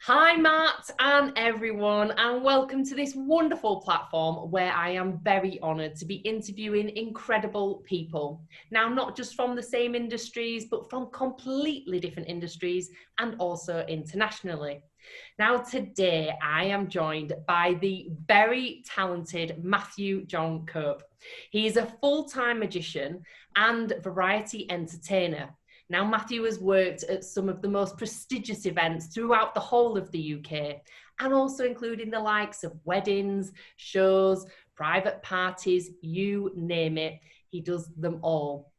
Hi, Matt and everyone, and welcome to this wonderful platform where I am very honoured to be interviewing incredible people. Now, not just from the same industries, but from completely different industries and also internationally. Now, today I am joined by the very talented Matthew John Cope. He is a full-time magician and variety entertainer. Now, Matthew has worked at some of the most prestigious events throughout the whole of the UK, and also including the likes of weddings, shows, private parties, you name it, he does them all.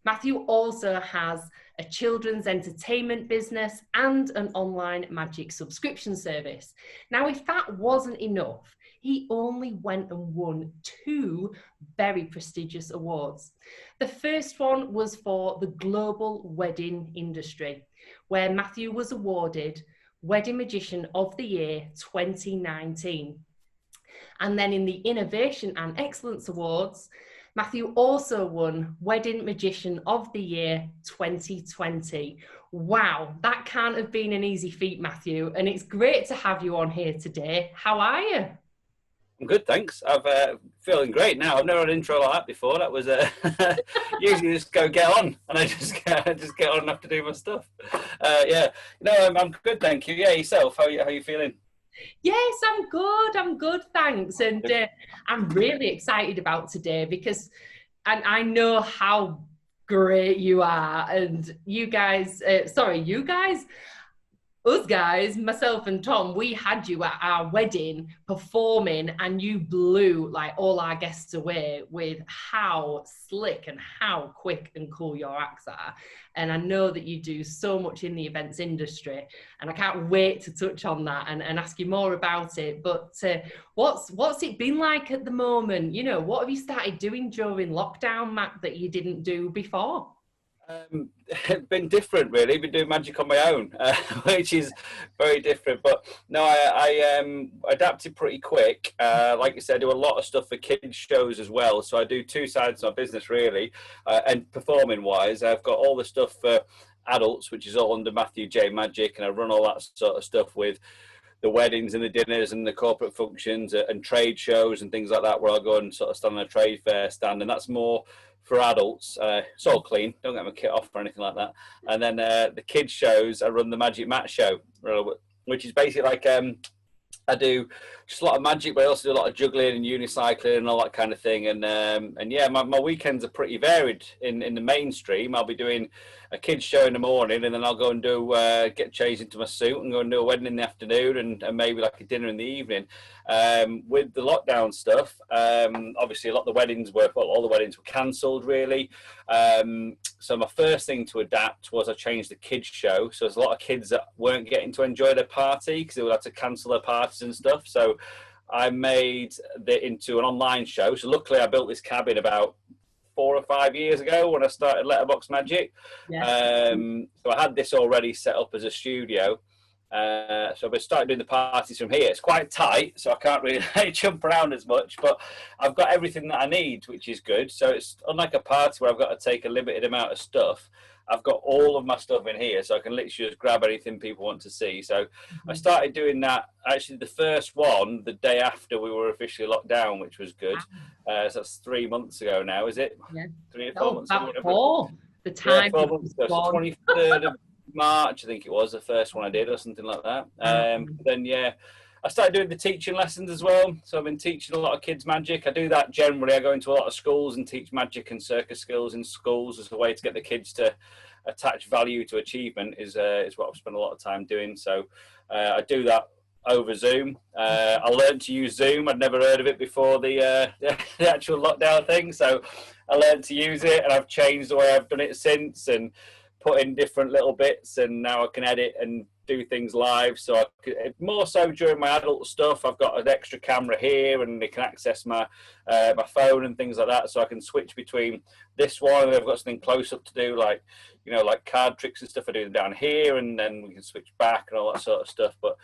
Matthew also has a children's entertainment business and an online magic subscription service. Now, if that wasn't enough, he only went and won two very prestigious awards. The first one was for the global wedding industry, where Matthew was awarded Wedding Magician of the Year 2019. And then in the Innovation and Excellence Awards, Matthew also won Wedding Magician of the Year 2020. Wow, that can't have been an easy feat, Matthew. And it's great to have you on here today. How are you? I'm good, thanks. I'm feeling great now. I've never had an intro like that before. That was usually just go get on, and I just get on and have to do my stuff. Yeah, no, I'm good, thank you. Yeah, yourself? How you feeling? Yes, I'm good. I'm good, thanks. And I'm really excited about today because and I know how great you are. And you guys, you guys, us guys, myself and Tom, we had you at our wedding performing, and you blew like all our guests away with how slick and how quick and cool your acts are. And I know that you do so much in the events industry, and I can't wait to touch on that and ask you more about it. But what's it been like at the moment? You know, what have you started doing during lockdown, Matt, that you didn't do before? It's been different, really. Been doing magic on my own, which is very different. But no, I adapted pretty quick. Like I said, I do a lot of stuff for kids shows as well. So I do two sides of my business, really. And performing wise, I've got all the stuff for adults, which is all under Matthew J Magic, and I run all that sort of stuff with the weddings and the dinners and the corporate functions and trade shows and things like that, where I'll go and sort of stand on a trade fair stand, and that's more for adults. It's all clean, don't get my kit off or anything like that. And then the kids shows, I run the Magic Mat show, which is basically like I do just a lot of magic, but I also do a lot of juggling and unicycling and all that kind of thing. And yeah, my weekends are pretty varied. In the mainstream, I'll be doing a kids show in the morning, and then I'll go and do get changed into my suit and go and do a wedding in the afternoon, and maybe like a dinner in the evening. With the lockdown stuff, obviously a lot of the weddings were, well, all the weddings were cancelled really. So my first thing to adapt was I changed the kids show. So there's a lot of kids that weren't getting to enjoy their party because they would have to cancel their parties and stuff. So I made it into an online show. So luckily I built this cabin about 4 or 5 years ago when I started Letterbox Magic. Yeah. So I had this already set up as a studio. So I've started doing the parties from here. It's quite tight, so I can't really jump around as much, but I've got everything that I need, which is good. So it's unlike a party where I've got to take a limited amount of stuff. I've got all of my stuff in here, so I can literally just grab anything people want to see. So I started doing that, actually the first one, the day after we were officially locked down, which was good. So that's 3 months ago now, is it? Yeah. 3 or 4 months ago. Four. The Yeah, time 4 months ago. So 23rd of March, I think it was the first one I did, or something like that. Then yeah, I started doing the teaching lessons as well. So I've been teaching a lot of kids magic. I do that generally. I go into a lot of schools and teach magic and circus skills in schools as a way to get the kids to attach value to achievement. Is what I've spent a lot of time doing. So I do that over Zoom. I learned to use Zoom. I'd never heard of it before the actual lockdown thing. So I learned to use it, and I've changed the way I've done it since, and put in different little bits, and now I can edit and do things live. So more so during my adult stuff, I've got an extra camera here, and they can access my my phone and things like that. So I can switch between this one, and I've got something close up to do, like like card tricks and stuff. I do them down here, and then we can switch back and all that sort of stuff. But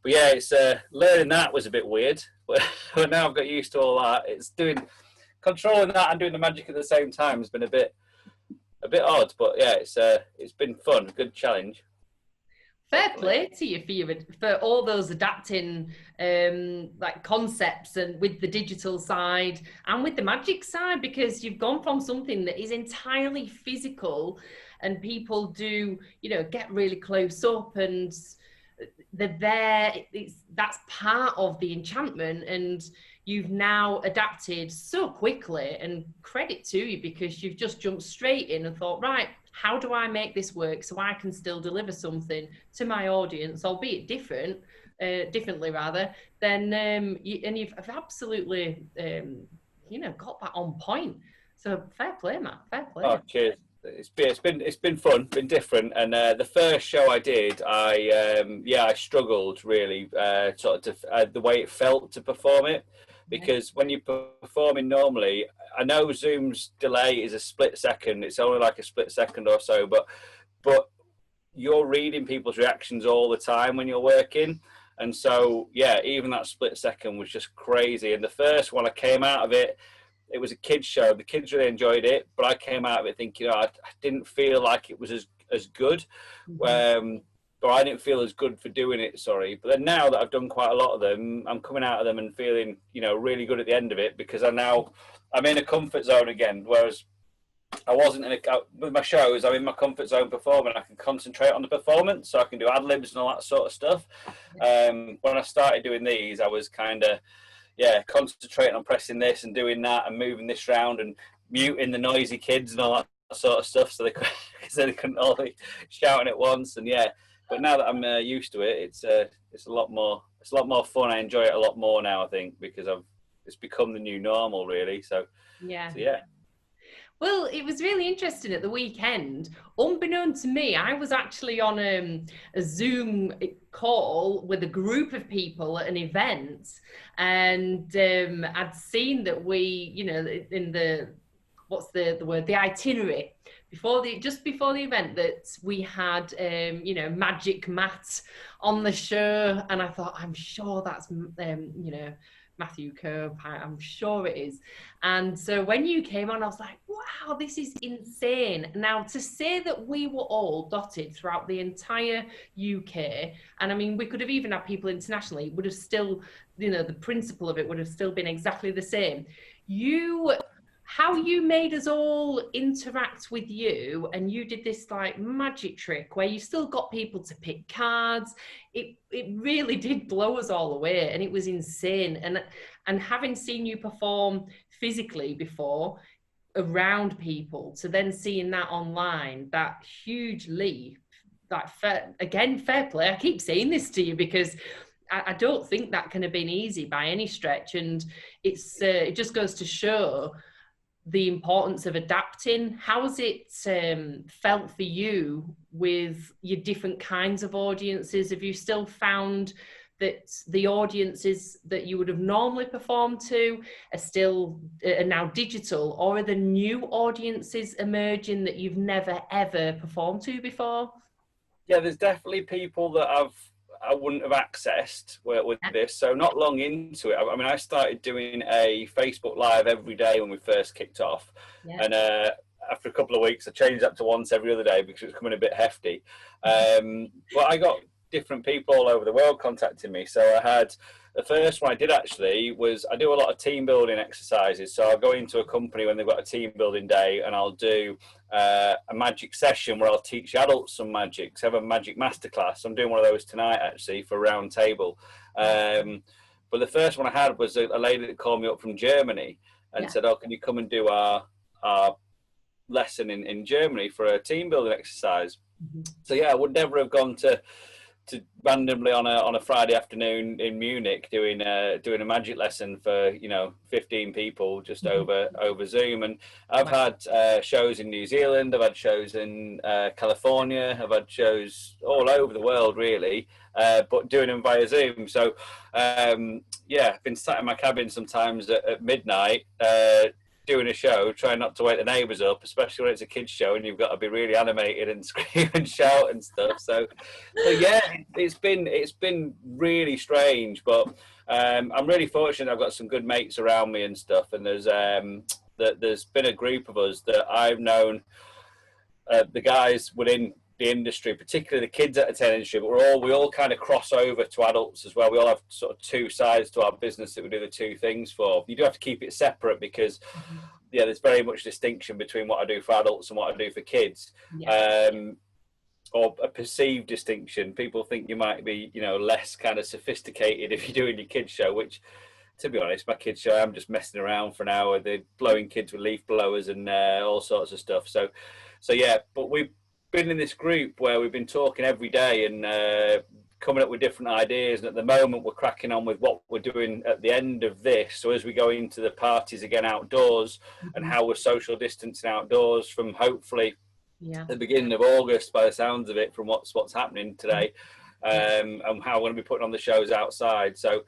yeah, it's learning that was a bit weird, but now I've got used to all that. It's controlling that and doing the magic at the same time has been a bit odd, but yeah, it's been fun, a good challenge. Fair play to you for all those adapting like concepts and with the digital side and with the magic side, because you've gone from something that is entirely physical and people do, you know, get really close up and they're there. That's part of the enchantment, and you've now adapted so quickly, and credit to you because you've just jumped straight in and thought, right, how do I make this work so I can still deliver something to my audience, albeit differently rather, then and you've absolutely you know, got that on point. So fair play, Matt. Fair play. Oh, cheers. It's been fun, been different, and the first show I did, I struggled really, sort of the way it felt to perform it, because when you're performing normally, I know Zoom's delay is a split second. It's only like a split second or so, but you're reading people's reactions all the time when you're working, and so yeah, even that split second was just crazy. And the first one, I came out of it. It was a kids show. The kids really enjoyed it, but I came out of it thinking, I didn't feel like it was as good, or I didn't feel as good for doing it. Sorry, but then now that I've done quite a lot of them, I'm coming out of them and feeling, you know, really good at the end of it, because I'm in a comfort zone again. Whereas I wasn't with my shows. I'm in my comfort zone performing. I can concentrate on the performance, so I can do ad libs and all that sort of stuff. When I started doing these, I was kind of concentrating on pressing this and doing that and moving this round and muting the noisy kids and all that sort of stuff, so they couldn't all be shouting at once. And but now that I'm used to it, it's a lot more fun. I enjoy it a lot more now, I think, because it's become the new normal, really. So yeah. Well, it was really interesting at the weekend. Unbeknown to me, I was actually on a Zoom call with a group of people at an event, and I'd seen that we, you know, in the what's the word, the itinerary just before the event, that we had you know, Magic Matt on the show, and I thought, I'm sure that's you know, Matthew Cope, I'm sure it is. And so when you came on, I was like, wow, this is insane. Now, to say that we were all dotted throughout the entire UK, and I mean, we could have even had people internationally, would have still, you know, the principle of it would have still been exactly the same. How you made us all interact with you, and you did this like magic trick where you still got people to pick cards. It really did blow us all away, and it was insane. And having seen you perform physically before around people, to then seeing that online, that huge leap, that fair play. I keep saying this to you because I don't think that can have been easy by any stretch, and it just goes to show the importance of adapting. How's it felt for you with your different kinds of audiences? Have you still found that the audiences that you would have normally performed to are now digital, or are the new audiences emerging that you've never ever performed to before? Yeah, there's definitely people that I wouldn't have accessed with this. So not long into it, I mean, I started doing a Facebook Live every day when we first kicked off. And after a couple of weeks, I changed that to once every other day because it was becoming a bit hefty. But I got different people all over the world contacting me. So I had, the first one I did actually was, I do a lot of team building exercises. So I'll go into a company when they've got a team building day, and I'll do a magic session where I'll teach adults some magic. So I have a magic masterclass. I'm doing one of those tonight actually for a round table. But the first one I had was a lady that called me up from Germany and said, "Oh, can you come and do our lesson in Germany for a team building exercise?" So I would never have gone to randomly on a Friday afternoon in Munich doing a magic lesson for 15 people just over Zoom. And I've had shows in New Zealand, I've had shows in California, I've had shows all over the world really, but doing them via Zoom. So I've been sat in my cabin sometimes at midnight doing a show, trying not to wake the neighbours up, especially when it's a kids show and you've got to be really animated and scream and shout and stuff. So it's been really strange, but I'm really fortunate. I've got some good mates around me and stuff, and there's been a group of us that I've known. The guys within the industry, particularly the kids entertainment industry, but we all kind of cross over to adults as well. We all have sort of two sides to our business that we do the two things for. You do have to keep it separate because, yeah, there's very much distinction between what I do for adults and what I do for kids. Yeah. Or a perceived distinction. People think you might be, you know, less kind of sophisticated if you're doing your kids show, which, to be honest, my kids show, I'm just messing around for an hour. They're blowing kids with leaf blowers and all sorts of stuff. So yeah, but we've been in this group where we've been talking every day and coming up with different ideas. And at the moment, we're cracking on with what we're doing at the end of this. So as we go into the parties again outdoors and how we're social distancing outdoors from hopefully the beginning of August, by the sounds of it, from what's happening today, and how we're going to be putting on the shows outside. So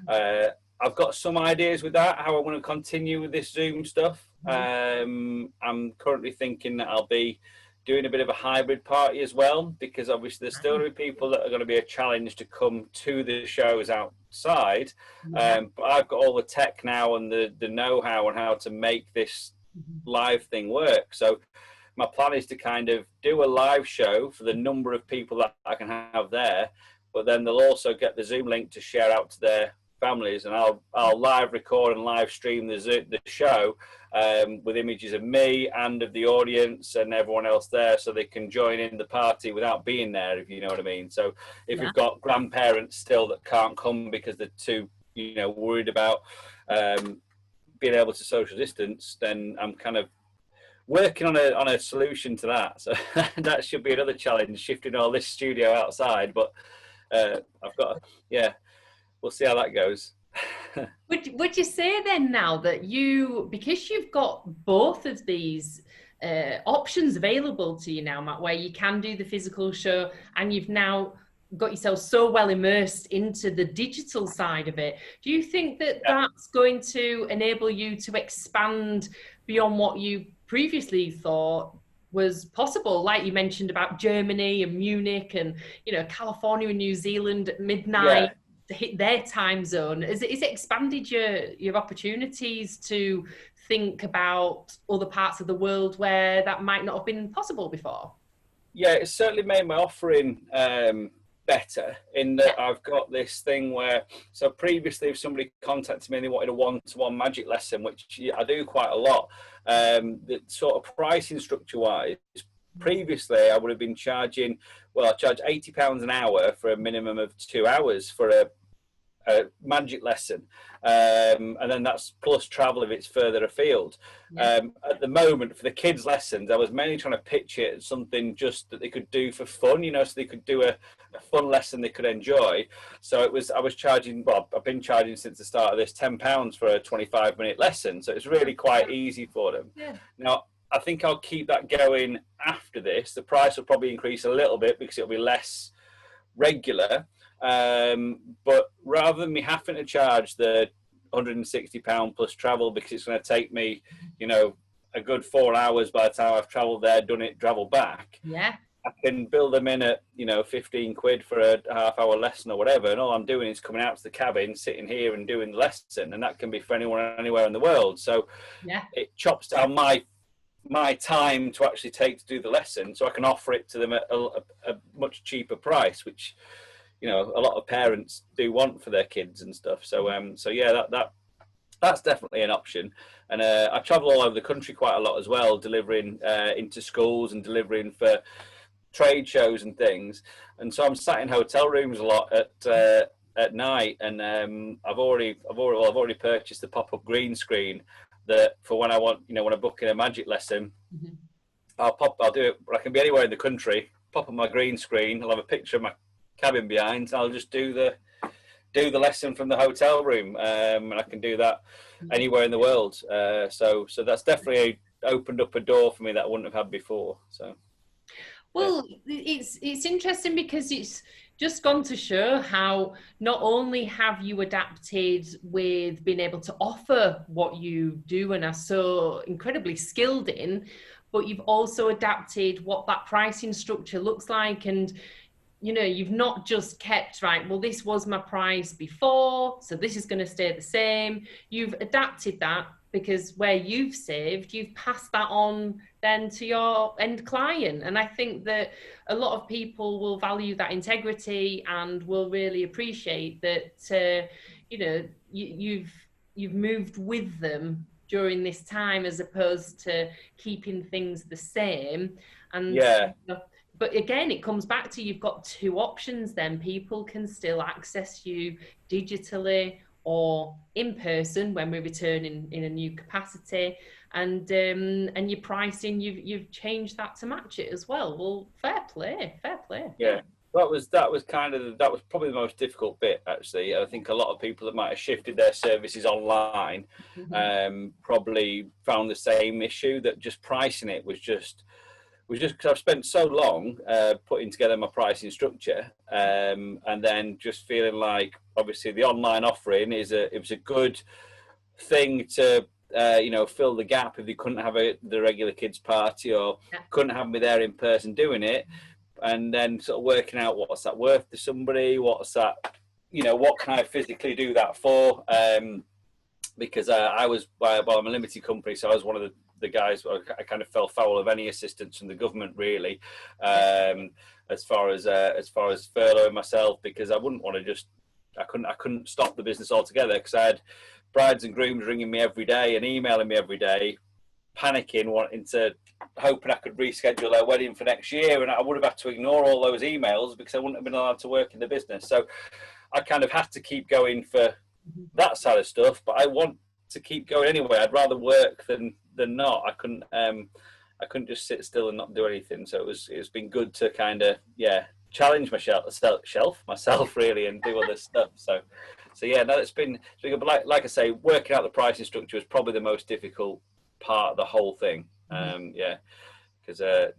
I've got some ideas with that, how I want to continue with this Zoom stuff. I'm currently thinking that I'll be doing a bit of a hybrid party as well, because obviously there's still going to be people that are going to be a challenge to come to the shows outside. But I've got all the tech now and the know-how on how to make this live thing work. So my plan is to kind of do a live show for the number of people that I can have there, but then they'll also get the Zoom link to share out to their families, and I'll live record and live stream the show with images of me and of the audience and everyone else there, so they can join in the party without being there, if you know what I mean. So if we've got grandparents still that can't come because they're too, you know, worried about being able to social distance, then I'm kind of working on a solution to that. So that should be another challenge, shifting all this studio outside. But I've got, we'll see how that goes. Would you say then now that because you've got both of these options available to you now, Matt, where you can do the physical show and you've now got yourself so well immersed into the digital side of it, do you think that that's going to enable you to expand beyond what you previously thought was possible? Like you mentioned about Germany and Munich and, you know, California and New Zealand at midnight to hit their time zone. Is it expanded your opportunities to think about other parts of the world where that might not have been possible before? Yeah, it's certainly made my offering better in that I've got this thing where, so previously if somebody contacted me and they wanted a one-to-one magic lesson, which I do quite a lot, the sort of pricing structure wise, previously I would have been charging, well, I charge £80 an hour for a minimum of 2 hours for a magic lesson, and then that's plus travel if it's further afield. At the moment for the kids lessons, I was mainly trying to pitch it as something just that they could do for fun, you know, so they could do a fun lesson they could enjoy. So I was charging, well, I've been charging since the start of this, £10 for a 25-minute lesson, so it's really quite easy for them. Now I think I'll keep that going after this. The price will probably increase a little bit because it'll be less regular. But rather than me having to charge the £160 plus travel, because it's going to take me, you know, a good 4 hours by the time I've travelled there, done it, travel back. I can build them in at, you know, 15 quid for a half-hour lesson or whatever, and all I'm doing is coming out to the cabin, sitting here and doing the lesson, and that can be for anyone anywhere in the world. So it chops down my time to actually take to do the lesson, so I can offer it to them at a much cheaper price, which, you know, a lot of parents do want for their kids and stuff. So yeah, that's definitely an option. And I travel all over the country quite a lot as well, delivering into schools and delivering for trade shows and things. And so I'm sat in hotel rooms a lot at night, and I've already purchased the pop-up green screen that for when I want, you know, when I book in a magic lesson, I'll do it. I can be anywhere in the country, pop up my green screen, I'll have a picture of my cabin behind, and I'll just do the lesson from the hotel room, and I can do that anywhere in the world. So that's definitely opened up a door for me that I wouldn't have had before. So well, it's interesting because it's just gone to show how not only have you adapted with being able to offer what you do and are so incredibly skilled in, but you've also adapted what that pricing structure looks like. And you know, you've not just kept, right, well, this was my price before, so this is going to stay the same. You've adapted that because where you've saved, you've passed that on then to your end client. And I think that a lot of people will value that integrity and will really appreciate that, you know, you've moved with them during this time, as opposed to keeping things the same. And Yeah. but again, it comes back to, you've got two options then. People can still access you digitally or in person when we return in a new capacity, and your pricing, you've changed that to match it as well. Well, fair play. Yeah. That was probably the most difficult bit, actually. I think a lot of people that might have shifted their services online probably found the same issue, that just pricing it was just because I've spent so long putting together my pricing structure, and then just feeling like, obviously the online offering it was a good thing to fill the gap if you couldn't have the regular kids party, or couldn't have me there in person doing it, and then sort of working out what's that worth to somebody, what's that, what can I physically do that for, because I'm a limited company, so I was one of the guys. I kind of fell foul of any assistance from the government, really, as far as furloughing myself, because I wouldn't want to I couldn't stop the business altogether, because I had brides and grooms ringing me every day and emailing me every day, panicking, hoping I could reschedule their wedding for next year, and I would have had to ignore all those emails because I wouldn't have been allowed to work in the business. So I kind of had to keep going for that side of stuff, but I want to keep going anyway. I'd rather work than not. I couldn't just sit still and not do anything. So it's been good to kind of challenge myself really, and do other stuff. So yeah, no, it's been good. But like I say, working out the pricing structure was probably the most difficult part of the whole thing. Because the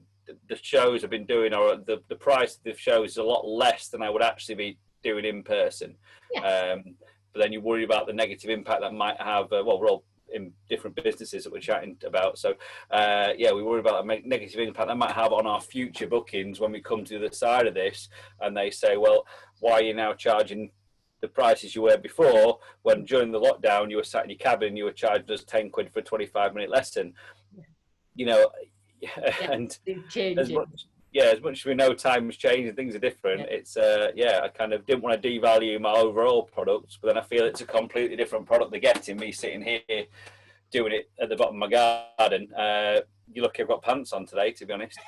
shows I've been doing, or the price of the shows is a lot less than I would actually be doing in person. But then you worry about the negative impact that might have. We're all in different businesses that we're chatting about. So, we worry about the negative impact that might have on our future bookings when we come to the other side of this. And they say, well, why are you now charging the prices you were before, when during the lockdown you were sat in your cabin and you were charged us 10 quid for a 25-minute lesson? And as much as we know times change and things are different, it's I kind of didn't want to devalue my overall product, but then I feel it's a completely different product they're getting, me sitting here doing it at the bottom of my garden. You're lucky I've got pants on today, to be honest.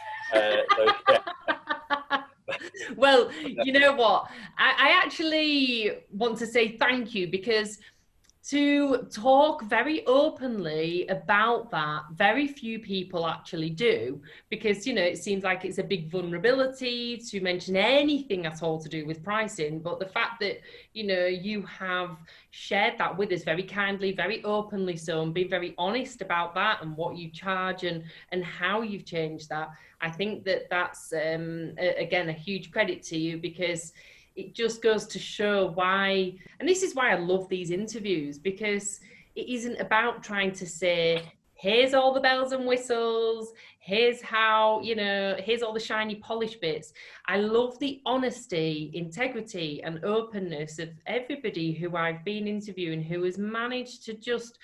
Well, you know what? I actually want to say thank you, because to talk very openly about that, very few people actually do, because it seems like it's a big vulnerability to mention anything at all to do with pricing. But the fact that you have shared that with us very kindly, very openly, so, and been very honest about that and what you charge and how you've changed that, I think that's again a huge credit to you, because it just goes to show why, and this is why I love these interviews, because it isn't about trying to say, here's all the bells and whistles, here's how, here's all the shiny polished bits. I love the honesty, integrity, and openness of everybody who I've been interviewing, who has managed to just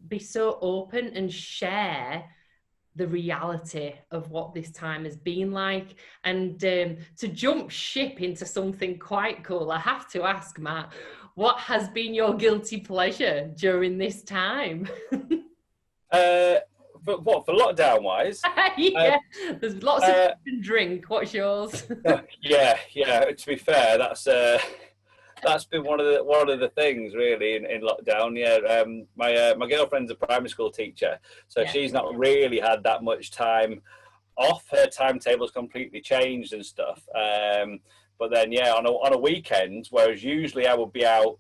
be so open and share the reality of what this time has been like. And to jump ship into something quite cool, I have to ask, Matt, what has been your guilty pleasure during this time? But what, for lockdown wise? There's lots of food and drink. What's yours? Yeah. To be fair, that's been one of the things really in lockdown. My girlfriend's a primary school teacher, so she's not really had that much time off. Her timetable's completely changed and stuff. But then on a weekend, whereas usually I would be out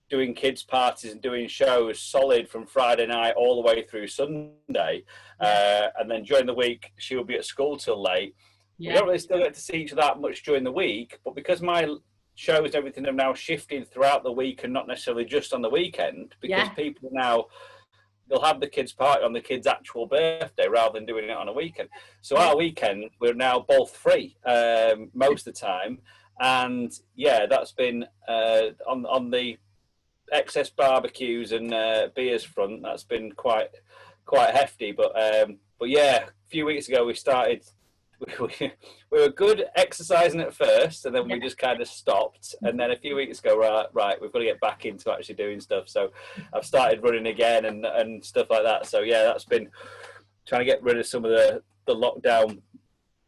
doing kids parties and doing shows solid from Friday night all the way through Sunday, and then during the week she would be at school till late. We don't really still get to see each other that much during the week, but because my shows and everything have now shifted throughout the week and not necessarily just on the weekend, because people now, they'll have the kids party on the kids' actual birthday rather than doing it on a weekend. So our weekend, we're now both free most of the time. And that's been on the excess barbecues and beers front. That's been quite hefty. But yeah, a few weeks ago we started. We were good exercising at first, and then we just kind of stopped. And then a few weeks ago, right, we've got to get back into actually doing stuff. So I've started running again and stuff like that. So yeah, that's been trying to get rid of some of the lockdown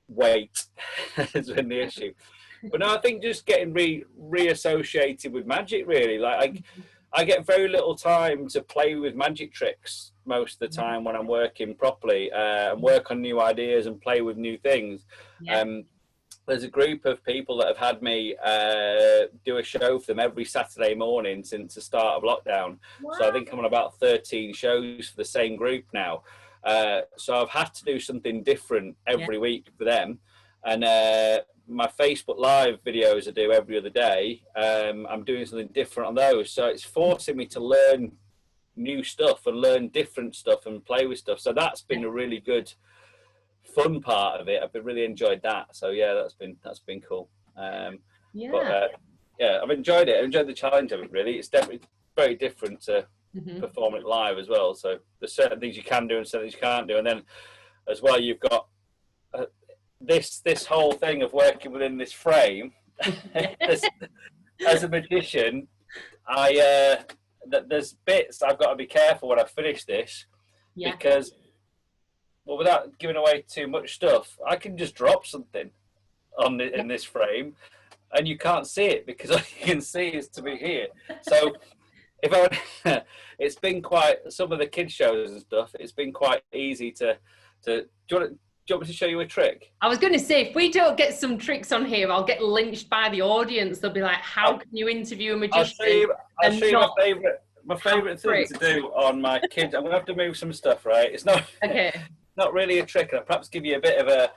weight has been the issue. But no, I think just getting reassociated with magic, really. Like I get very little time to play with magic tricks most of the time when I'm working properly and work on new ideas and play with new things. There's a group of people that have had me do a show for them every Saturday morning since the start of lockdown. Wow. So I think I'm on about 13 shows for the same group now. So I've had to do something different every week for them. And my Facebook Live videos I do every other day, I'm doing something different on those. So it's forcing me to learn new stuff and learn different stuff and play with stuff. So that's been a really good, fun part of it. I've really enjoyed that. So yeah, that's been cool. But yeah, I've enjoyed it. I've enjoyed the challenge of it, really. It's definitely very different to perform it live as well. So there's certain things you can do and certain things you can't do. And then as well, you've got this whole thing of working within this frame. As a magician, there's bits I've got to be careful when I finish this, because, well, without giving away too much stuff, I can just drop something in this frame, and you can't see it because all you can see is to be here. So it's been quite, some of the kids shows and stuff, it's been quite easy to do you want me to show you a trick? I was going to say, if we don't get some tricks on here, I'll get lynched by the audience. They'll be like, how can you interview a magician? I'll show you my favourite thing to do on my kids. I'm going to have to move some stuff, right? It's not not really a trick. I'll perhaps give you a bit of a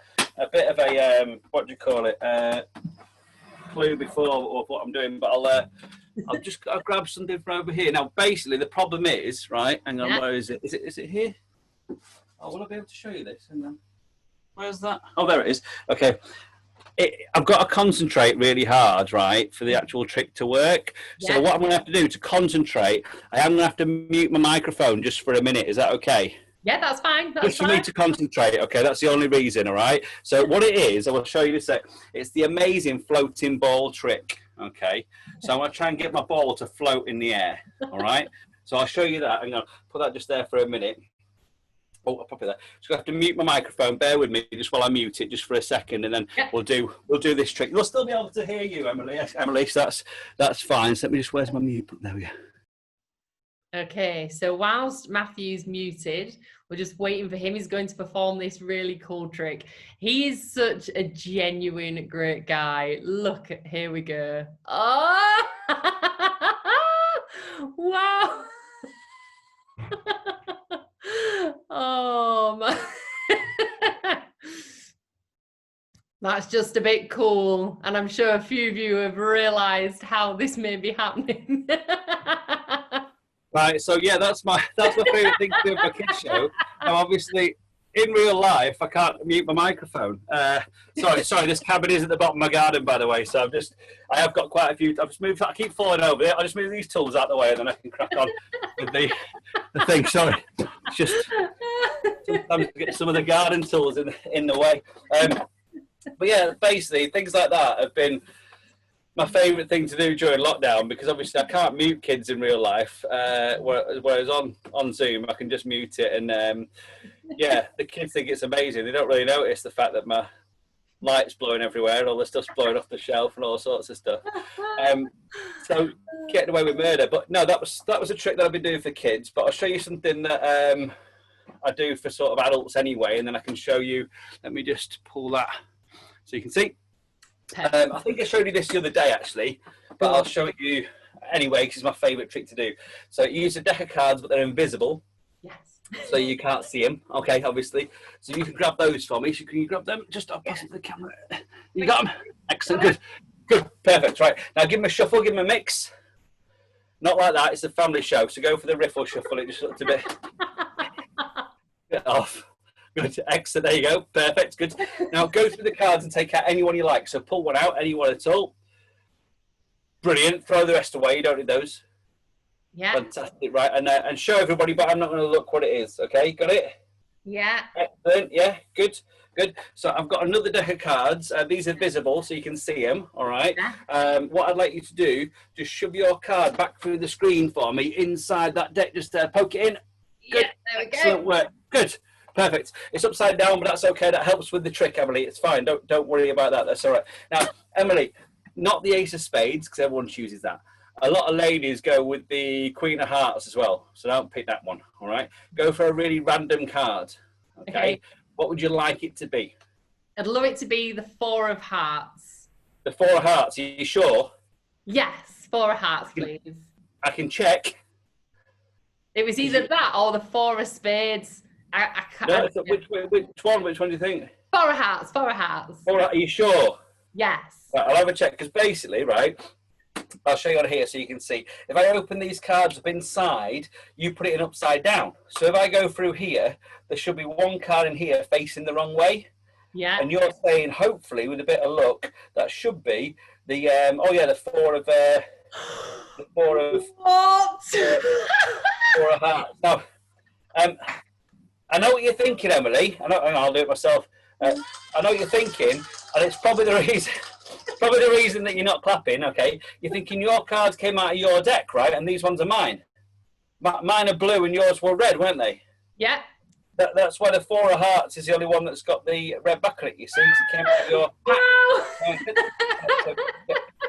what do you call it? Clue before of what I'm doing, but I'll grab something from over here. Now, basically, the problem is, right? Hang on, where is it? Is it here? Oh, will I be able to show you this? And then, where's that? Oh, there it is. Okay. I've got to concentrate really hard, right, for the actual trick to work. So what I'm going to have to do to concentrate, I am going to have to mute my microphone just for a minute. Is that okay? Yeah, that's fine. Just for me to concentrate. Okay, that's the only reason, all right? So what it is, I will show you this. It's the amazing floating ball trick, okay? So I'm going to try and get my ball to float in the air, all right? So I'll show you that. I'm going to put that just there for a minute. Oh, I'll pop it there. So I have to mute my microphone. Bear with me just while I mute it, just for a second, and then we'll do this trick. You'll still be able to hear you, Emily. Yes, Emily. So that's fine. So let me just. Where's my mute? There we go. Okay. So whilst Matthew's muted, we're just waiting for him. He's going to perform this really cool trick. He is such a genuine great guy. Look, here we go. Oh, wow. Oh my. That's just a bit cool, and I'm sure a few of you have realized how this may be happening. Right, so yeah, that's my favorite thing to do with my kids show. Now, obviously, in real life, I can't mute my microphone. Sorry, this cabin is at the bottom of my garden, by the way. So I have got quite a few. I've just moved. I keep falling over it. I'll just move these tools out of the way, and then I can crack on with the thing. Sorry, it's just sometimes get some of the garden tools in the way. But yeah, basically things like that have been my favourite thing to do during lockdown, because obviously I can't mute kids in real life, whereas on Zoom I can just mute it, and yeah, the kids think it's amazing. They don't really notice the fact that my light's blowing everywhere, all the stuff's blowing off the shelf and all sorts of stuff. So getting away with murder. But no, that was a trick that I've been doing for kids, but I'll show you something that I do for sort of adults anyway, and then I can show you. Let me just pull that so you can see. I think I showed you this the other day, actually, but I'll show it you anyway because it's my favourite trick to do. So you use a deck of cards, but they're invisible. Yes. So you can't see them, okay, obviously. So you can grab those for me. So can you grab them? Just I'll pass it to the camera. You got them? Excellent, good, perfect. Right, now give them a shuffle, give them a mix. Not like that, it's a family show, so go for the riffle shuffle. It just looked a bit off. Good, excellent, there you go, perfect, good. Now go through the cards and take out any one you like. So pull one out, any one at all. Brilliant, throw the rest away, you don't need those. Yeah. Fantastic, right? And show everybody, but I'm not going to look what it is. Okay, got it? Yeah. Excellent. Yeah, good, good. So I've got another deck of cards. These are visible, so you can see them. All right. Yeah. What I'd like you to do, just shove your card back through the screen for me inside that deck. Just poke it in. Good. Yeah, there we go. Excellent work. Good. Perfect. It's upside down, but that's okay. That helps with the trick, Emily. It's fine. Don't worry about that. That's all right. Now, Emily, not the ace of spades, because everyone chooses that. A lot of ladies go with the Queen of Hearts as well, so don't pick that one, all right? Go for a really random card, okay? What would you like it to be? I'd love it to be the Four of Hearts. The Four of Hearts, are you sure? Yes, Four of Hearts, please. I can check. It was either that or the Four of Spades. I can't. No, which one? Which one do you think? Four of Hearts, Four of Hearts. All right, are you sure? Yes. Right, I'll have a check, because basically, right, I'll show you on here so you can see. If I open these cards up inside, you put it in upside down. So if I go through here, there should be one card in here facing the wrong way. Yeah. And you're saying, hopefully, with a bit of luck, that should be the the Four of What? Four of Hearts. Now, I know what you're thinking, Emily. I'll do it myself. I know what you're thinking, and it's probably the reason. Probably the reason that you're not clapping, okay? You're thinking your cards came out of your deck, right? And these ones are mine. Mine are blue and yours were red, weren't they? Yeah. That's why the Four of Hearts is the only one that's got the red back on it, you see? It came out of your pack.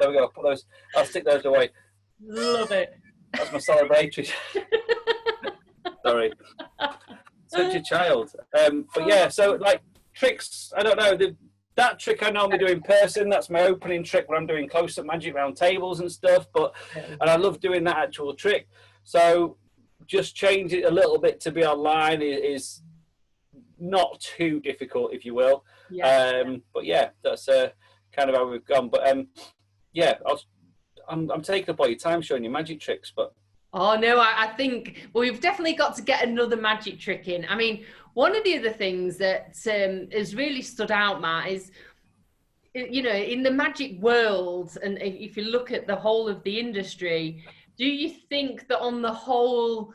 There we go. Put those. I'll stick those away. Love it. That's my celebratory. Sorry. Such a child. But yeah, so like tricks, I don't know. That trick I normally do in person. That's my opening trick when I'm doing close-up magic round tables and stuff. And I love doing that actual trick. So just change it a little bit to be online is not too difficult, if you will. Yeah. But yeah, that's kind of how we've gone. But yeah, I'm taking up all your time showing you magic tricks, but. Oh no, I think we've definitely got to get another magic trick in. I mean, one of the other things that has really stood out, Matt, is, you know, in the magic world, and if you look at the whole of the industry, do you think that on the whole,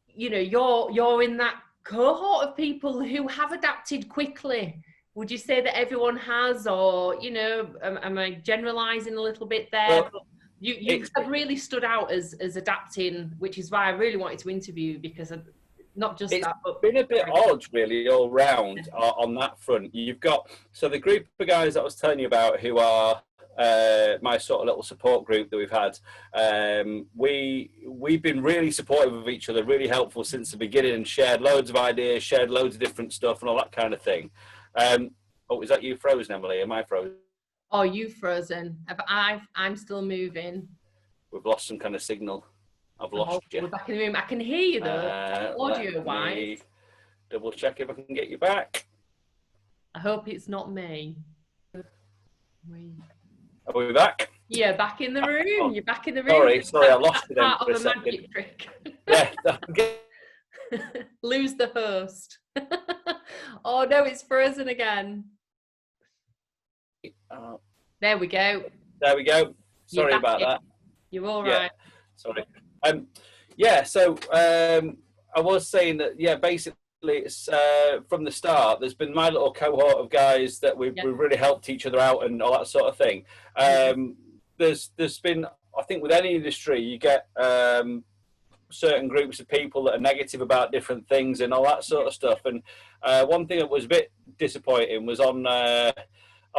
you know, you're in that cohort of people who have adapted quickly? Would you say that everyone has, or, you know, am I generalizing a little bit there? Well, you have really stood out as adapting, which is why I really wanted to interview, because not just it's that, but been a bit odd, really, all round on that front. You've got, so the group of guys that I was telling you about, who are my sort of little support group that we've had, we've been really supportive of each other, really helpful since the beginning, and shared loads of ideas, shared loads of different stuff and all that kind of thing. Oh, is that you frozen, Emily? Am I frozen? Oh, you've frozen. I'm still moving. We've lost some kind of signal. I've lost you. We're back in the room. I can hear you though. Audio-wise. Double check if I can get you back. I hope it's not me. Are we back? Yeah, back in the room. You're back in the room. Sorry, I lost it then part for of a the second. magic trick. Yeah. Lose the host. Oh no, it's frozen again. There we go. There we go. Sorry about that. You're all right. Sorry. Yeah, so I was saying that, yeah, basically it's from the start, there's been my little cohort of guys that we've really helped each other out and all that sort of thing. There's been, I think with any industry, you get certain groups of people that are negative about different things and all that sort of stuff. And one thing that was a bit disappointing was on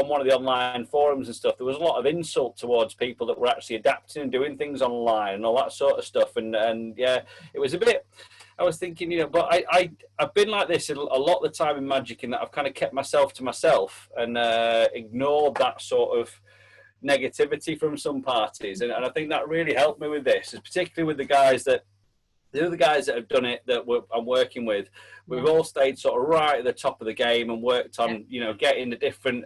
one of the online forums and stuff, there was a lot of insult towards people that were actually adapting and doing things online and all that sort of stuff. And yeah, it was a bit, I was thinking, you know, but I've been like this a lot of the time in magic, in that I've kind of kept myself to myself and ignored that sort of negativity from some parties. And I think that really helped me with this, particularly with the other guys that have done it that I'm working with. We've all stayed sort of right at the top of the game and worked on, you know, getting the different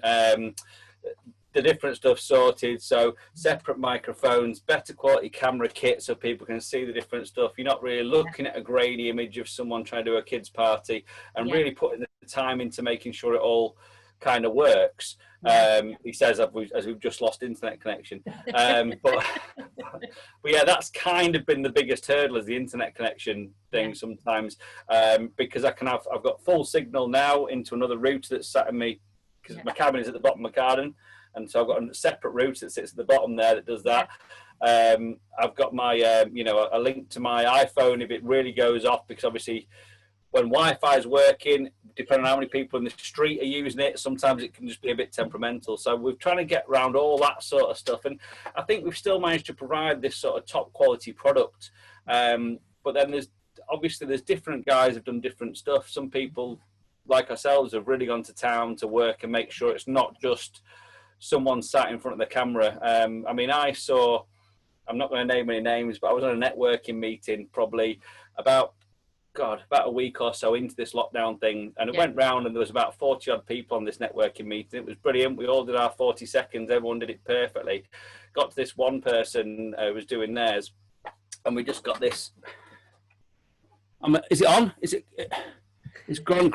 stuff sorted. So separate microphones, better quality camera kit so people can see the different stuff. You're not really looking at a grainy image of someone trying to do a kid's party, and really putting the time into making sure it all kind of works. He says as we've just lost internet connection, but but yeah, that's kind of been the biggest hurdle, is the internet connection thing sometimes, because I've got full signal now into another router that's sat in me, because my cabin is at the bottom of my garden, and so I've got a separate router that sits at the bottom there that does that. I've got my a link to my iPhone if it really goes off, because obviously when Wi-Fi is working, depending on how many people in the street are using it, sometimes it can just be a bit temperamental. So we're trying to get around all that sort of stuff. And I think we've still managed to provide this sort of top quality product. But then there's different guys have done different stuff. Some people, like ourselves, have really gone to town to work and make sure it's not just someone sat in front of the camera. I mean, I'm not going to name any names, but I was on a networking meeting probably about a week or so into this lockdown thing, and it went round, and there was about 40 odd people on this networking meeting. It was brilliant. We all did our 40 seconds. Everyone did it perfectly. Got to this one person who was doing theirs, and we just got this. Is it on? It's gone.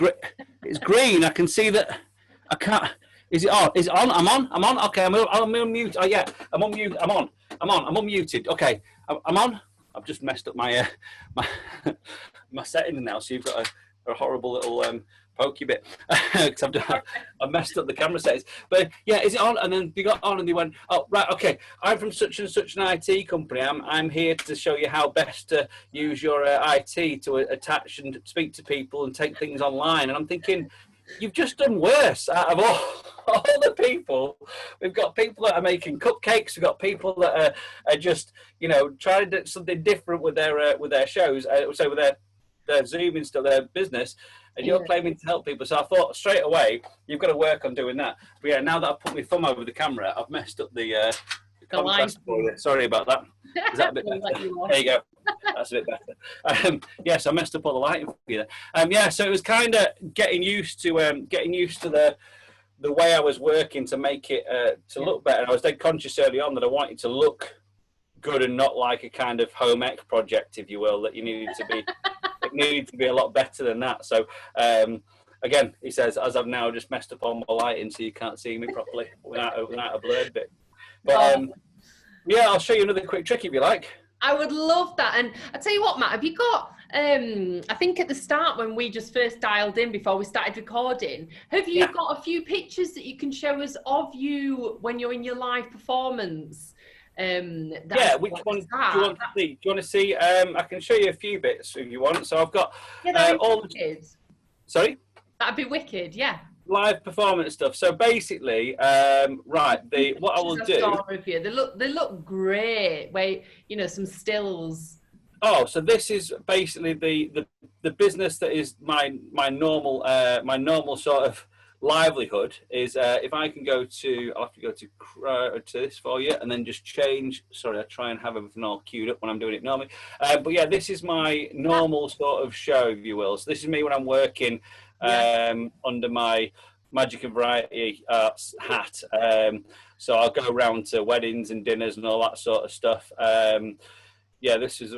It's green. I can see that. I can't. Is it on? Is it on? I'm on. Okay, I'm on mute. Oh yeah, I'm on mute. I'm unmuted. Okay, I'm on. I've just messed up my my settings now, so you've got a horrible little pokey bit, because I've messed up the camera settings. But yeah, is it on? And then they got on, and they went, oh right, okay, I'm from such and such an IT company. I'm here to show you how best to use your IT to attach and speak to people and take things online. And I'm thinking, you've just done worse out of all the people. We've got people that are making cupcakes. We've got people that are just, trying to do something different with their shows, so with their Zoom and stuff, their business, and you're claiming to help people. So I thought straight away, you've got to work on doing that. But yeah, now that I've put my thumb over the camera, I've messed up the contrast for you. Sorry about that. Is that a bit better? There you go. That's a bit better. Yes, I messed up all the lighting for you there. So it was kind of getting used to the way I was working to make it to look better. I was dead conscious early on that I wanted to look good and not like a kind of home ec project, if you will, that you needed to be. It needed to be a lot better than that. So again, he says, as I've now just messed up on my lighting, so you can't see me properly without a blurred bit. But yeah, I'll show you another quick trick if you like. I would love that. And I tell you what, Matt, have you got, I think at the start when we just first dialed in before we started recording, have you got a few pictures that you can show us of you when you're in your live performance? Which one do you want to see? Do you want to see? I can show you a few bits if you want. So I've got all the... Sorry? That'd be wicked, yeah. Live performance stuff. So basically, what I will do. They look great. Wait, some stills. Oh, so this is basically the business that is my normal sort of livelihood is. If I can go to, I'll have to go to this for you, and then just change. Sorry, I try and have everything all queued up when I'm doing it normally. But yeah, this is my normal sort of show, if you will. So this is me when I'm working. Under my Magic and Variety Arts hat. So I'll go around to weddings and dinners and all that sort of stuff. This is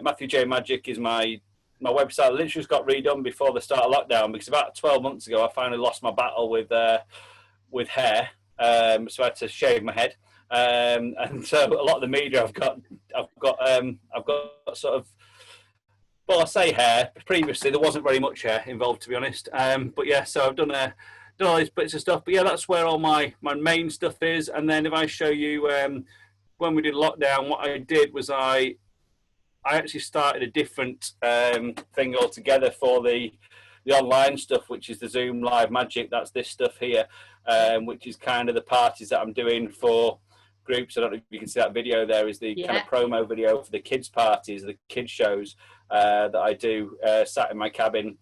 Matthew J Magic is my website. I literally just got redone before the start of lockdown, because about 12 months ago I finally lost my battle with hair. So I had to shave my head. And so a lot of the media I've got sort of, well, I say hair. Previously, there wasn't very much hair involved, to be honest. But yeah, so I've done all these bits of stuff. But yeah, that's where all my main stuff is. And then if I show you when we did lockdown, what I did was I actually started a different thing altogether for the online stuff, which is the Zoom Live Magic. That's this stuff here, which is kind of the parties that I'm doing for groups. I don't know if you can see that video there, is the kind of promo video for the kids parties, the kids shows that I do, sat in my cabin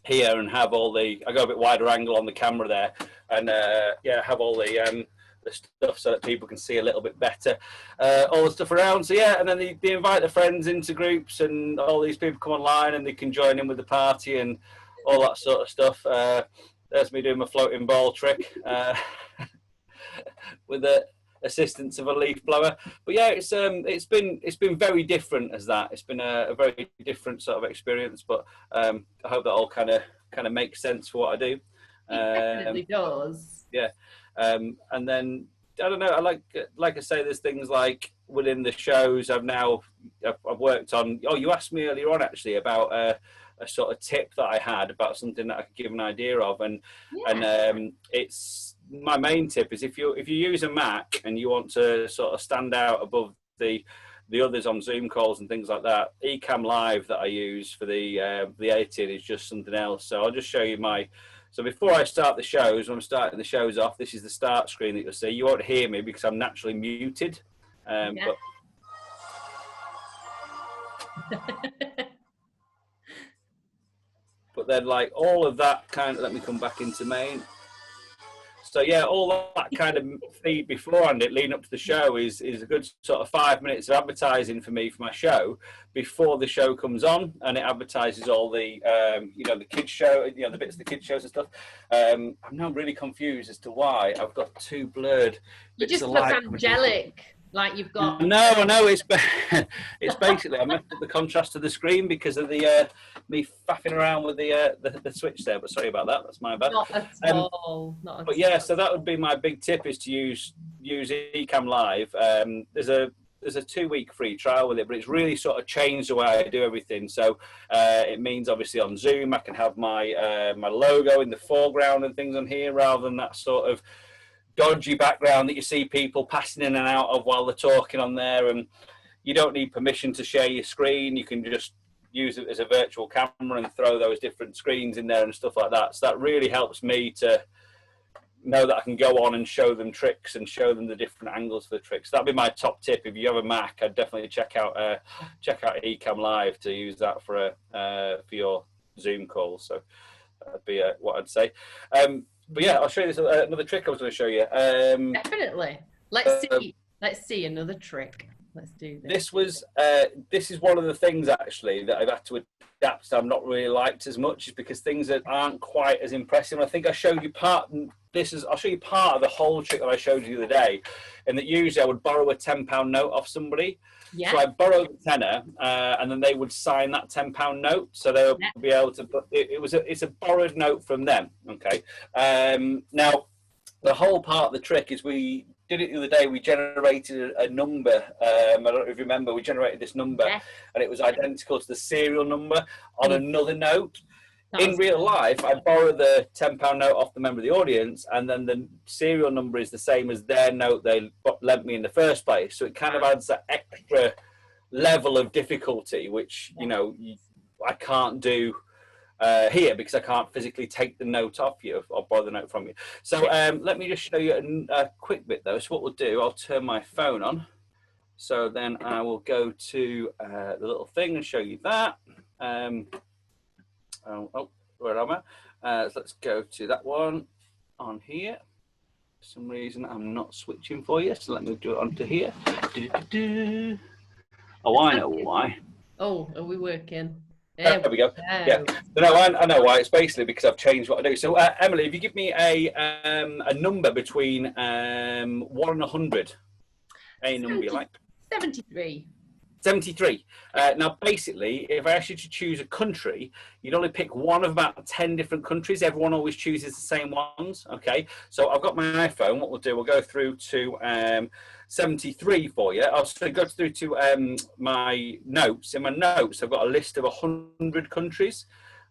here and have all I go a bit wider angle on the camera there, and have all the stuff so that people can see a little bit better, all the stuff around. So yeah, and then they invite their friends into groups, and all these people come online and they can join in with the party and all that sort of stuff. There's me doing my floating ball trick with the assistance of a leaf blower. But yeah, it's been very different as that. It's been a very different sort of experience, but I hope that all kind of makes sense for what I do. It definitely does. Yeah. And then don't know. I like I say, there's things like within the shows I've worked on. Oh, you asked me earlier on actually about a sort of tip that I had about something that I could give an idea of, and it's my main tip is if you use a Mac and you want to sort of stand out above the others on Zoom calls and things like that, Ecamm Live that I use for the editing is just something else. So I'll just show you so before I start the shows, when I'm starting the shows off, this is the start screen that you'll see. You won't hear me because I'm naturally muted. But then like all of that kind of, let me come back into main. So yeah, all that kind of feed beforehand, it leading up to the show is a good sort of 5 minutes of advertising for me for my show before the show comes on, and it advertises all the the kids show, the bits of the kids shows and stuff. I'm now really confused as to why I've got two blurred. You just look angelic. Like you've got no, it's basically I messed up the contrast of the screen because of the me faffing around with the switch there. But sorry about that. That's my bad. Not at all. Not at but yeah, so that would be my big tip: is to use Ecamm Live. There's a 2-week free trial with it, but it's really sort of changed the way I do everything. So it means obviously on Zoom I can have my my logo in the foreground and things on here rather than that sort of dodgy background that you see people passing in and out of while they're talking on there. And you don't need permission to share your screen. You can just use it as a virtual camera and throw those different screens in there and stuff like that. So that really helps me to know that I can go on and show them tricks and show them the different angles for the tricks. That'd be my top tip. If you have a Mac, I'd definitely check out Ecamm Live to use that for your Zoom calls. So that'd be what I'd say. But yeah, I'll show you this another trick I was going to show you. Definitely. Let's see another trick. Let's do this. This is one of the things actually that I've had to adapt that I've not really liked as much, is because things that aren't quite as impressive. And I think I showed you part. I'll show you part of the whole trick that I showed you the other day, and that usually I would borrow a £10 note off somebody. Yeah. So I borrowed the tenner, and then they would sign that £10 note. So they would be able to put it's a borrowed note from them. Okay. Now, the whole part of the trick is we did it the other day. We generated a number. I don't know if you remember. We generated this number, and it was identical to the serial number on another note. In real life, I borrow the £10 note off the member of the audience, and then the serial number is the same as their note they lent me in the first place. So it kind of adds that extra level of difficulty, which I can't do here because I can't physically take the note off you or borrow the note from you. So let me just show you a quick bit though. So what we'll do, I'll turn my phone on. So then I will go to the little thing and show you that. Where am I? So let's go to that one on here. For some reason I'm not switching for you, so let me do it onto here. Oh, I know why. Oh, are we working? There we go. Yeah, but no, I know why. It's basically because I've changed what I do. So Emily, if you give me a number between 1 and 100, any number you like. 73. 73. Now, basically, if I asked you to choose a country, you'd only pick one of about 10 different countries. Everyone always chooses the same ones. Okay, so I've got my iPhone. What we'll do, we'll go through to 73 for you. I'll go through to my notes. In my notes, I've got a list of 100 countries.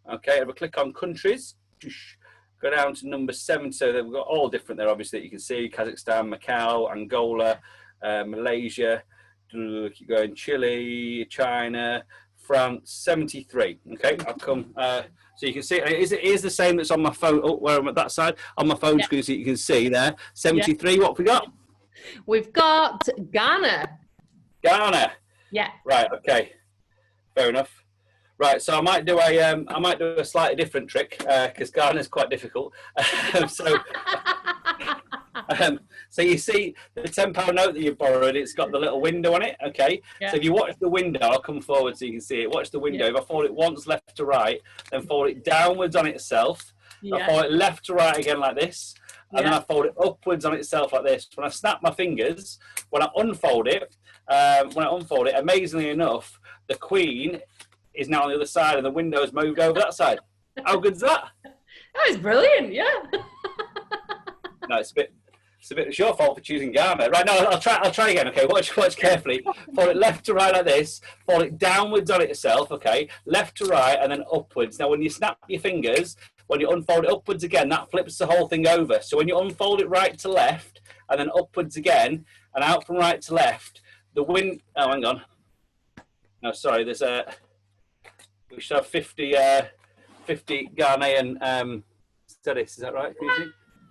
Okay, if I click on countries, go down to number 7. So we've got all different there, obviously, that you can see: Kazakhstan, Macau, Angola, Malaysia. Keep going, Chile, China, France, 73. Okay, I'll come. So you can see it is the same that's on my phone. Oh, where I'm at that side on my phone screen, so you can see there. 73. What have we got? We've got Ghana. Ghana. Yeah. Right. Okay. Fair enough. Right. So I might do a slightly different trick because Ghana is quite difficult. So you see the £10 note that you've borrowed, it's got the little window on it, okay? Yeah. So if you watch the window, I'll come forward so you can see it. Watch the window. Yeah. If I fold it once left to right, then fold it downwards on itself. Yeah. I fold it left to right again like this, and then I fold it upwards on itself like this. When I snap my fingers, when I unfold it, amazingly enough, the Queen is now on the other side and the window has moved over that side. How good's that? That was brilliant, yeah. No, it's a bit it's your fault for choosing Ghana. Right, no, I'll try again. Okay, watch carefully. Fold it left to right like this. Fold it downwards on itself. Okay, left to right and then upwards. Now, when you snap your fingers, when you unfold it upwards again, that flips the whole thing over. So when you unfold it right to left and then upwards again and out from right to left, the wind. Oh, hang on. No, sorry. There's we should have 50 Ghanaian studies. Is that right?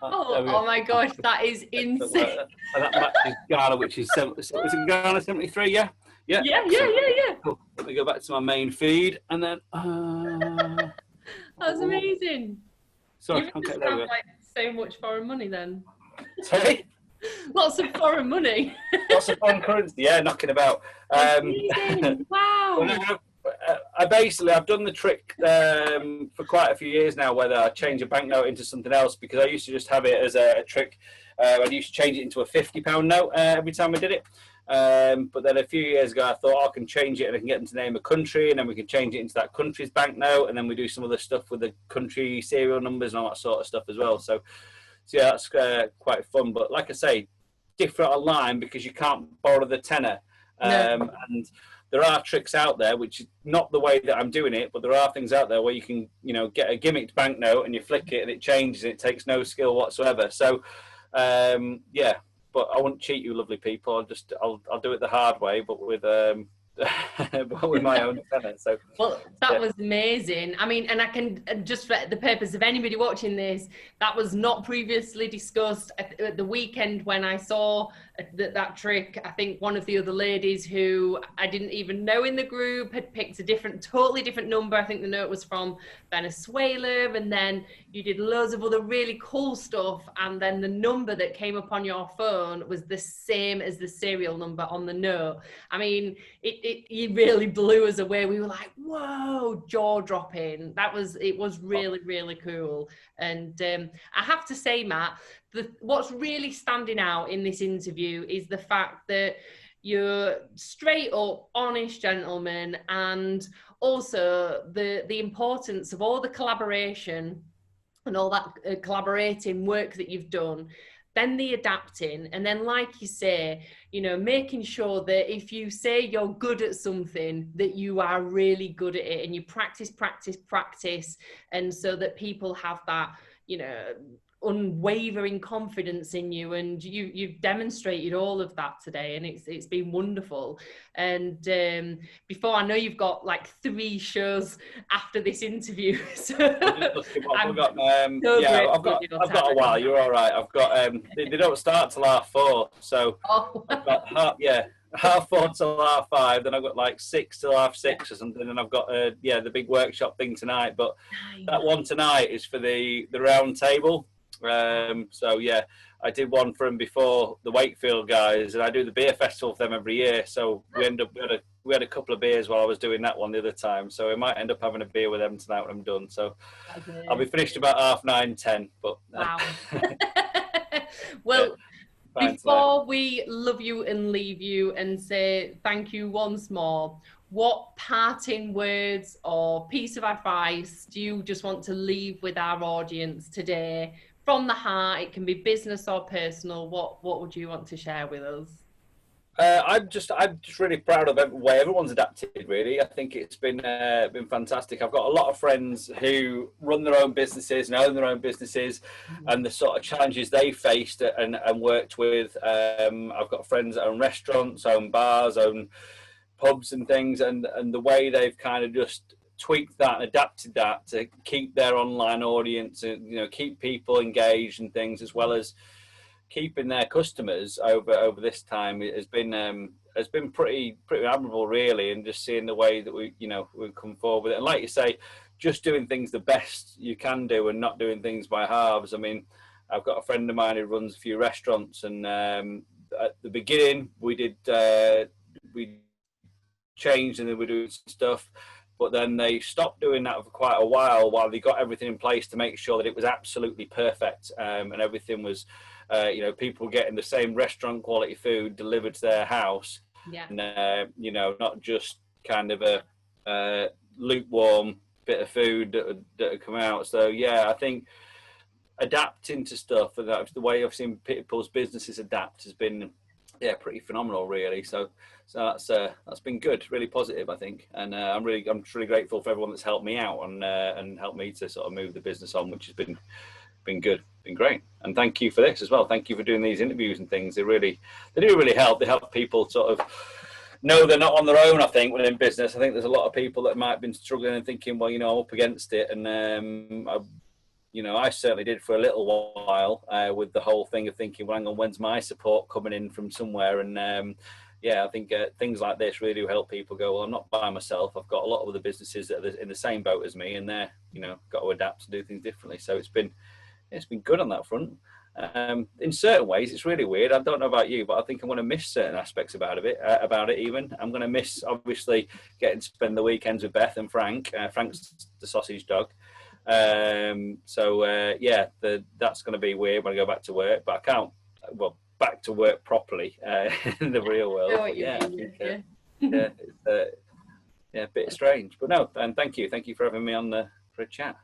Oh my gosh, that is insane. And that matches Ghana, which is is it Ghana 73? Yeah. Yeah. Cool. Let me go back to my main feed, and then That's amazing. Sorry, you must have like so much foreign money then. Sorry. Lots of foreign money. Lots of foreign currency. Yeah, knocking about. Wow. I've done the trick for quite a few years now, whether I change a banknote into something else, because I used to just have it as a trick. I used to change it into a £50 note every time I did it. But then a few years ago, I thought I can change it and I can get them to name a country, and then we can change it into that country's banknote, and then we do some other stuff with the country serial numbers and all that sort of stuff as well. So yeah, that's quite fun. But like I say, different online because you can't borrow the tenner. No. And there are tricks out there, which is not the way that I'm doing it, but there are things out there where you can, get a gimmicked banknote and you flick it and it changes and it takes no skill whatsoever. So, yeah, but I wouldn't cheat you, lovely people. I'll do it the hard way, but with my own tenant. So well, that was amazing. I mean, and I can, just for the purpose of anybody watching this, that was not previously discussed at the weekend when I saw that trick. I think one of the other ladies who I didn't even know in the group had picked a totally different number. I think the note was from Venezuela, and then you did loads of other really cool stuff, and then the number that came up on your phone was the same as the serial number on the note. I mean, it really blew us away. We were like, whoa, jaw dropping. It was really, really cool. And I have to say, Matt, what's really standing out in this interview is the fact that you're straight up, honest gentleman, and also the importance of all the collaboration and all that collaborating work that you've done, then the adapting, and then, like you say, making sure that if you say you're good at something, that you are really good at it, and you practice, and so that people have that, unwavering confidence in you, and you've demonstrated all of that today, and it's been wonderful. And before, I know you've got like 3 shows after this interview, so I've got a while. You're all right. I've got they don't start till 4:30, so I've got 4:30 till 5:30, then I've got like 6 till 6:30 or something, and I've got the big workshop thing tonight. But that one tonight is for the round table. So yeah, I did one for them before the Wakefield guys, and I do the beer festival for them every year. So we had a couple of beers while I was doing that one the other time. So we might end up having a beer with them tonight when I'm done. So I'll be finished about 9:30, 10. But wow. Well, before we love you and leave you and say thank you once more, what parting words or piece of advice do you just want to leave with our audience today? From the heart, it can be business or personal. What would you want to share with us? I'm just really proud of the way everyone's adapted. Really, I think it's been fantastic. I've got a lot of friends who run their own businesses and own their own businesses, and the sort of challenges they faced and worked with. I've got friends that own restaurants, own bars, own pubs and things, and the way they've kind of just tweaked that and adapted that to keep their online audience and keep people engaged and things, as well as keeping their customers over this time. It has been pretty admirable, really, and just seeing the way that we've come forward with it. And like you say, just doing things the best you can do and not doing things by halves. I mean, I've got a friend of mine who runs a few restaurants, and at the beginning we changed and they were doing stuff, but then they stopped doing that for quite a while they got everything in place to make sure that it was absolutely perfect, and everything was people were getting the same restaurant quality food delivered to their house, and not just kind of a lukewarm bit of food that would come out. So yeah, I think adapting to stuff, and the way I've seen people's businesses adapt has been, yeah, pretty phenomenal, really. So that's been good, really positive, I think, and I'm really grateful for everyone that's helped me out and helped me to sort of move the business on, which has been good, been great. And thank you for this as well. Thank you for doing these interviews and things. They do really help. They help people sort of know they're not on their own, I think, within business. I think there's a lot of people that might have been struggling and thinking, well, I'm up against it. And, I certainly did for a little while with the whole thing of thinking, well, hang on, when's my support coming in from somewhere? And, I think things like this really do help people go, well, I'm not by myself. I've got a lot of other businesses that are in the same boat as me, and they're, got to adapt and do things differently. So it's been good on that front. In certain ways, it's really weird. I don't know about you, but I think I'm going to miss certain aspects about it. Even I'm going to miss, obviously, getting to spend the weekends with Beth and Frank. Frank's the sausage dog. That's going to be weird when I go back to work. But I can't. Well, back to work properly in the real world. It's a bit strange. But no, and thank you for having me on for a chat.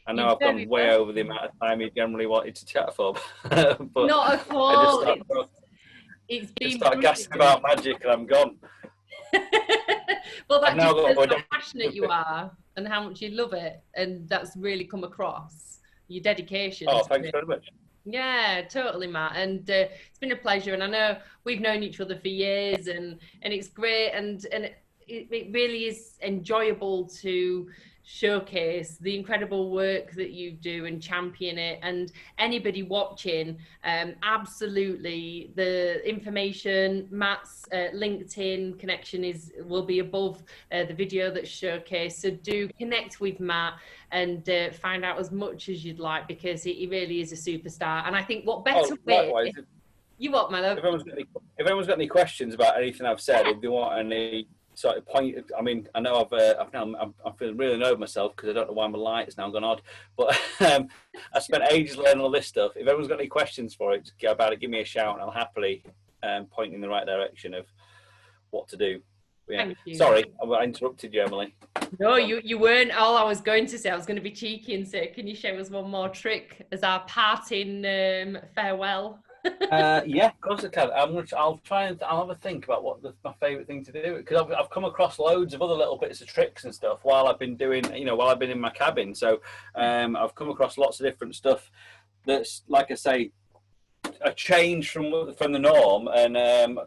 I know I've gone way over the amount of time you generally wanted to chat for. But not at all. It's been start gassing about magic and I'm gone. Well, that just shows how passionate you are and how much you love it, and that's really come across. Your dedication. Oh, thanks very much. Yeah, totally, Matt. And it's been a pleasure. And I know we've known each other for years, and it's great, and it really is enjoyable to showcase the incredible work that you do and champion it. And anybody watching, absolutely, the information, Matt's LinkedIn connection will be above the video that's showcased. So do connect with Matt and find out as much as you'd like, because he really is a superstar. And I think what better way... You what, my love? If anyone's got any questions about anything I've said, if they want any sort of point, I mean, I know I'm feeling really annoyed with myself because I don't know why my light's now gone odd, but I spent ages learning all this stuff. If anyone's got any questions for it about it, give me a shout and I'll happily point in the right direction of what to do. Yeah. Thank you. Sorry, I interrupted you, Emily. No, you weren't. All I was going to say, I was going to be cheeky and say, can you show us one more trick as our parting farewell? Yeah, of course I can. I'll have a think about what my favourite thing to do, because I've come across loads of other little bits of tricks and stuff while I've been doing, while I've been in my cabin. So I've come across lots of different stuff that's, like I say, a change from the norm. And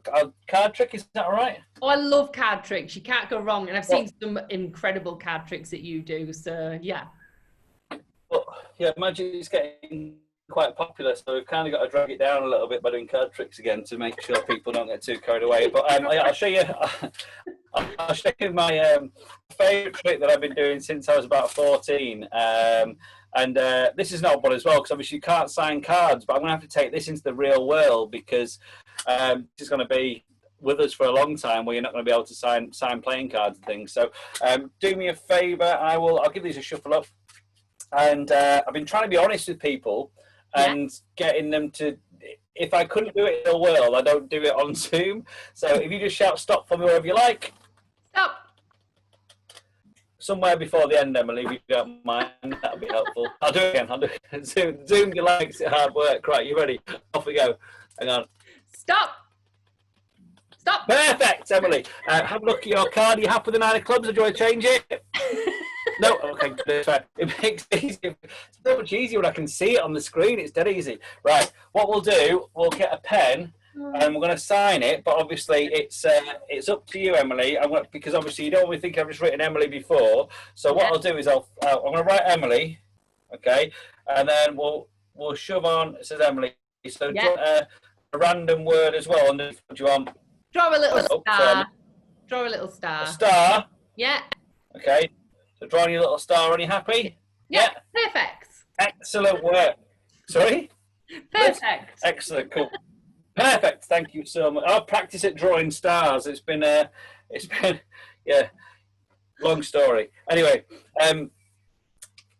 card trick, is that all right? Oh, I love card tricks. You can't go wrong. And I've seen some incredible card tricks that you do. So yeah. Well, yeah, Magic's getting quite popular, so we've kind of got to drag it down a little bit by doing card tricks again to make sure people don't get too carried away. But I'll show you. I'll show you my favourite trick that I've been doing since I was about 14. This is an odd one as well, because obviously you can't sign cards, but I'm going to have to take this into the real world, because this is going to be with us for a long time where you're not going to be able to sign playing cards and things. So do me a favour. I'll give these a shuffle up. And I've been trying to be honest with people and getting them to, if I couldn't do it in the world, I don't do it on Zoom. So if you just shout stop for me wherever you like. Stop. Somewhere before the end, Emily, if you don't mind, that'll be helpful. I'll do it again. Zoom your legs, it's hard work. Right, you ready? Off we go. Hang on. Stop. Stop. Perfect, Emily. Have a look at your card. Are you happy with the 9 of clubs, or do you want to change it? No, okay, that's right. It makes it easy. It's so much easier when I can see it on the screen. It's dead easy. Right, what we'll do, we'll get a pen and we're going to sign it. But obviously, it's up to you, Emily. Because obviously you don't want me to think I've just written Emily before. So what I'll do is I'm going to write Emily, okay, and then we'll shove on. It says Emily. So draw a random word as well. And do you want? Draw a little star. Draw a little star. A star. Yeah. Okay. So drawing your little star, are you happy? Yeah. Perfect. Excellent work. Sorry? Perfect. Excellent, cool. Perfect, thank you so much. I'll practice at drawing stars. It's been long story. Anyway,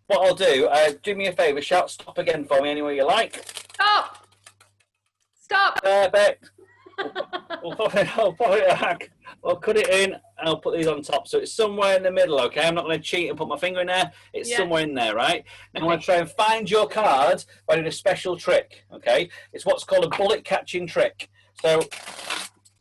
what I'll do me a favour, shout stop again for me anywhere you like. Stop. Stop. Perfect. I'll cut it in and I'll put these on top. So it's somewhere in the middle, okay? I'm not going to cheat and put my finger in there. It's somewhere in there, right? Now I'm going to try and find your card by doing a special trick, okay? It's what's called a bullet catching trick. So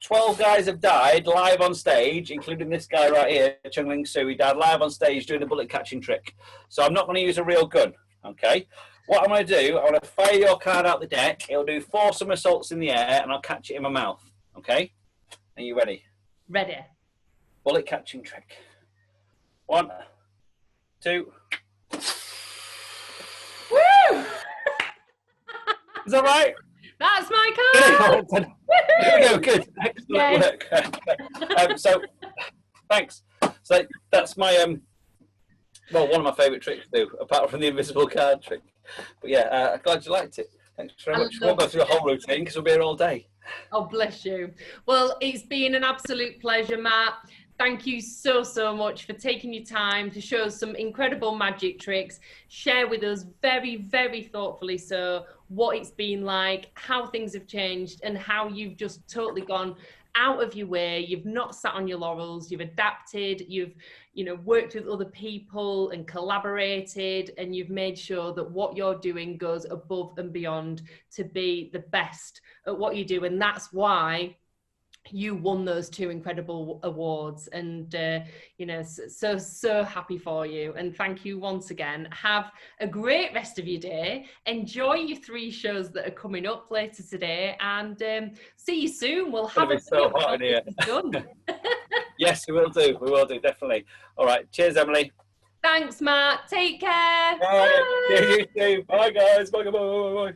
12 guys have died live on stage, including this guy right here, Chung Ling Soo. He died live on stage doing the bullet catching trick. So I'm not going to use a real gun, okay? What I'm going to do, I'm going to fire your card out the deck. It'll do 4 somersaults in the air, and I'll catch it in my mouth, okay? Are you ready? Ready. Bullet catching trick. 1, 2. Woo! Is that right? That's my card. There we go. Good. Excellent work. So, thanks. So that's my well, one of my favourite tricks to do, apart from the invisible card trick. But yeah, I'm glad you liked it. Thanks very much. We won't go through the whole routine because we'll be here all day. Oh, bless you. Well, it's been an absolute pleasure, Matt. Thank you so, so much for taking your time to show us some incredible magic tricks, share with us very, very thoughtfully so what it's been like, how things have changed, and how you've just totally gone out of your way. You've not sat on your laurels, you've adapted, you've worked with other people and collaborated, and you've made sure that what you're doing goes above and beyond to be the best at what you do. And that's why you won those 2 incredible awards, and so happy for you, and thank you once again. Have a great rest of your day, enjoy your 3 shows that are coming up later today, and see you soon. We'll have a so hot in here. Done. Yes, we will do, definitely. All right, cheers, Emily. Thanks, Matt. Take care. Bye. Bye. Yeah, you too. Bye guys. Bye.